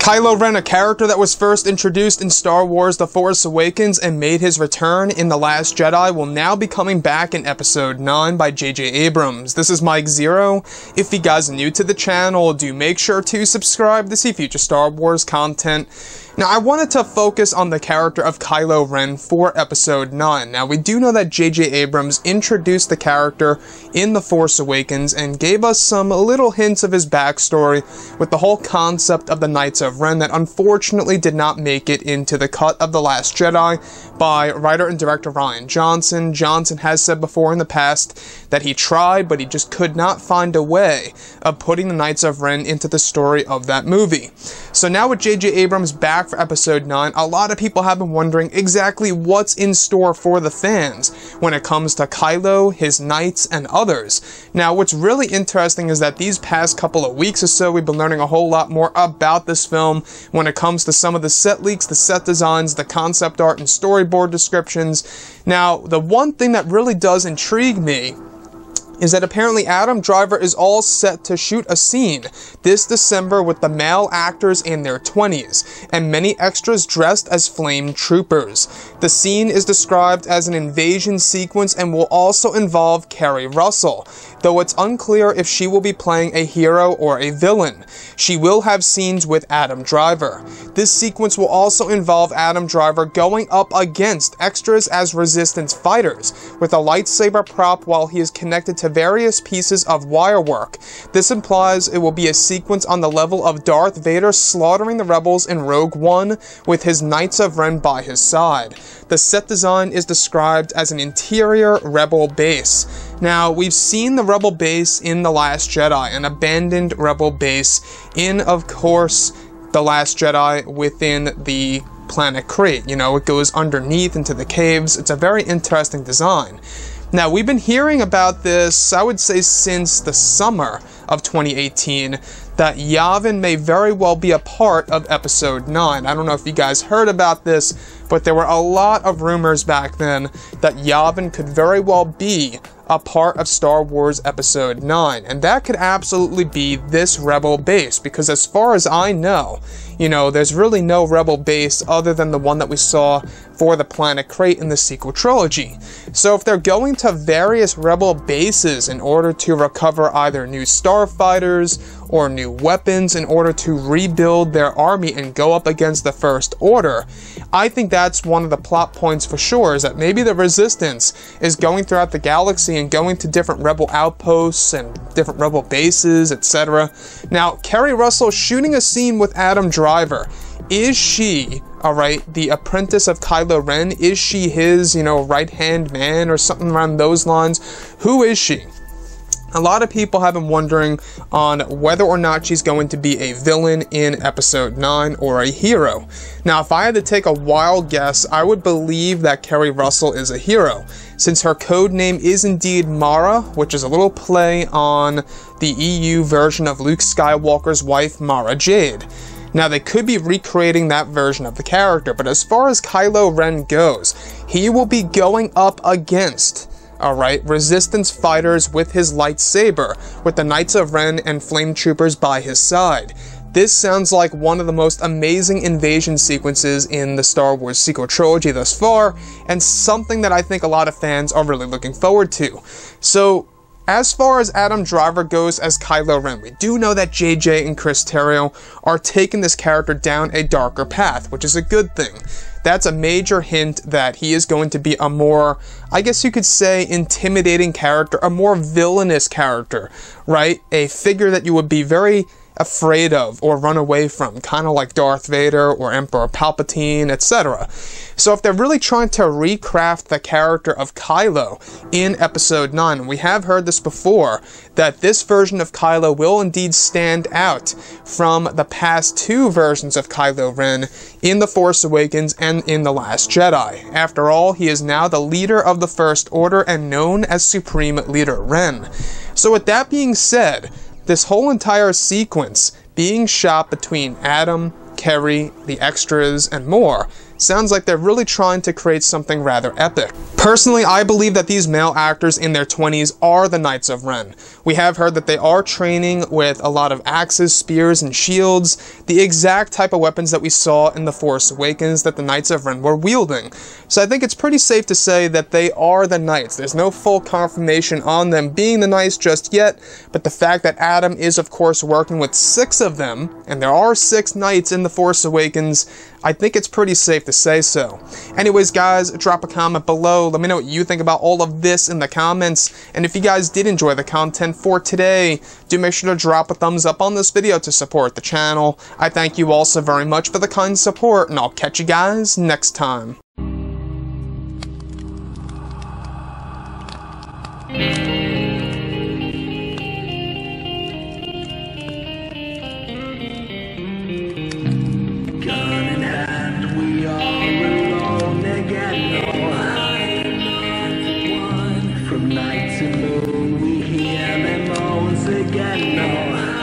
Kylo Ren, a character that was first introduced in Star Wars The Force Awakens and made his return in The Last Jedi, will now be coming back in Episode 9 by J.J. Abrams. This is Mike Zero. If you guys are new to the channel, do make sure to subscribe to see future Star Wars content. Now, I wanted to focus on the character of Kylo Ren for Episode 9. Now, we do know that J.J. Abrams introduced the character in The Force Awakens and gave us some little hints of his backstory with the whole concept of the Knights of Ren that unfortunately did not make it into the cut of The Last Jedi by writer and director Rian Johnson. Johnson has said before in the past that he tried, but he just could not find a way of putting the Knights of Ren into the story of that movie. So now with J.J. Abrams back for Episode 9, a lot of people have been wondering exactly what's in store for the fans when it comes to Kylo, his knights, and others. Now, what's really interesting is that these past couple of weeks or so, we've been learning a whole lot more about this film when it comes to some of the set leaks, the set designs, the concept art, and storyboard descriptions. Now, the one thing that really does intrigue me is that apparently Adam Driver is all set to shoot a scene this December with the male actors in their 20s, and many extras dressed as flame troopers. The scene is described as an invasion sequence and will also involve Kerri Russel, though it's unclear if she will be playing a hero or a villain. She will have scenes with Adam Driver. This sequence will also involve Adam Driver going up against extras as resistance fighters, with a lightsaber prop while he is connected to various pieces of wire work. This implies it will be a sequence on the level of Darth Vader slaughtering the rebels in Rogue One with his Knights of Ren by his side. The set design is described as an interior rebel base. Now, we've seen the rebel base in The Last Jedi, an abandoned rebel base in, of course, The Last Jedi within the planet Kree. You know, it goes underneath into the caves. It's a very interesting design. Now, we've been hearing about this, I would say, since the summer of 2018, that Yavin may very well be a part of Episode 9. I don't know if you guys heard about this, but there were a lot of rumors back then that Yavin could very well be a part of Star Wars Episode 9, and that could absolutely be this rebel base, because as far as I know, you know, there's really no rebel base other than the one that we saw for the planet Kree in the sequel trilogy. So if they're going to various rebel bases in order to recover either new starfighters or new weapons in order to rebuild their army and go up against the First Order, I think that's one of the plot points for sure, is that maybe the Resistance is going throughout the galaxy and going to different rebel outposts and different rebel bases, etc. Now, Kerri Russel shooting a scene with Adam Driver. Is she, alright, the apprentice of Kylo Ren? Is she his, you know, right-hand man or something around those lines? Who is she? A lot of people have been wondering on whether or not she's going to be a villain in Episode 9 or a hero. Now, if I had to take a wild guess, I would believe that Kerri Russel is a hero, since her code name is indeed Mara, which is a little play on the EU version of Luke Skywalker's wife, Mara Jade. Now, they could be recreating that version of the character, but as far as Kylo Ren goes, he will be going up against, alright, resistance fighters with his lightsaber, with the Knights of Ren and Flame Troopers by his side. This sounds like one of the most amazing invasion sequences in the Star Wars sequel trilogy thus far, and something that I think a lot of fans are really looking forward to. So, as far as Adam Driver goes as Kylo Ren, we do know that JJ and Chris Terrio are taking this character down a darker path, which is a good thing. That's a major hint that he is going to be a more, I guess you could say, intimidating character, a more villainous character, right? A figure that you would be very afraid of or run away from, kind of like Darth Vader or Emperor Palpatine, etc. So if they're really trying to recraft the character of Kylo in Episode 9, and we have heard this before, that this version of Kylo will indeed stand out from the past two versions of Kylo Ren in The Force Awakens and in The Last Jedi. After all, he is now the leader of the First Order and known as Supreme Leader Ren. So with that being said, this whole entire sequence being shot between Adam, Kerri, the extras, and more Sounds like they're really trying to create something rather epic. Personally, I believe that these male actors in their 20s are the Knights of Ren. We have heard that they are training with a lot of axes, spears, and shields, the exact type of weapons that we saw in The Force Awakens that the Knights of Ren were wielding. So I think it's pretty safe to say that they are the Knights. There's no full confirmation on them being the Knights just yet, but the fact that Adam is, of course, working with 6 of them, and there are 6 Knights in The Force Awakens, I think it's pretty safe to say so. Anyways, guys, drop a comment below. Let me know what you think about all of this in the comments. And if you guys did enjoy the content for today, do make sure to drop a thumbs up on this video to support the channel. I thank you all so very much for the kind support, and I'll catch you guys next time. Night to moon, we hear them moans again, no.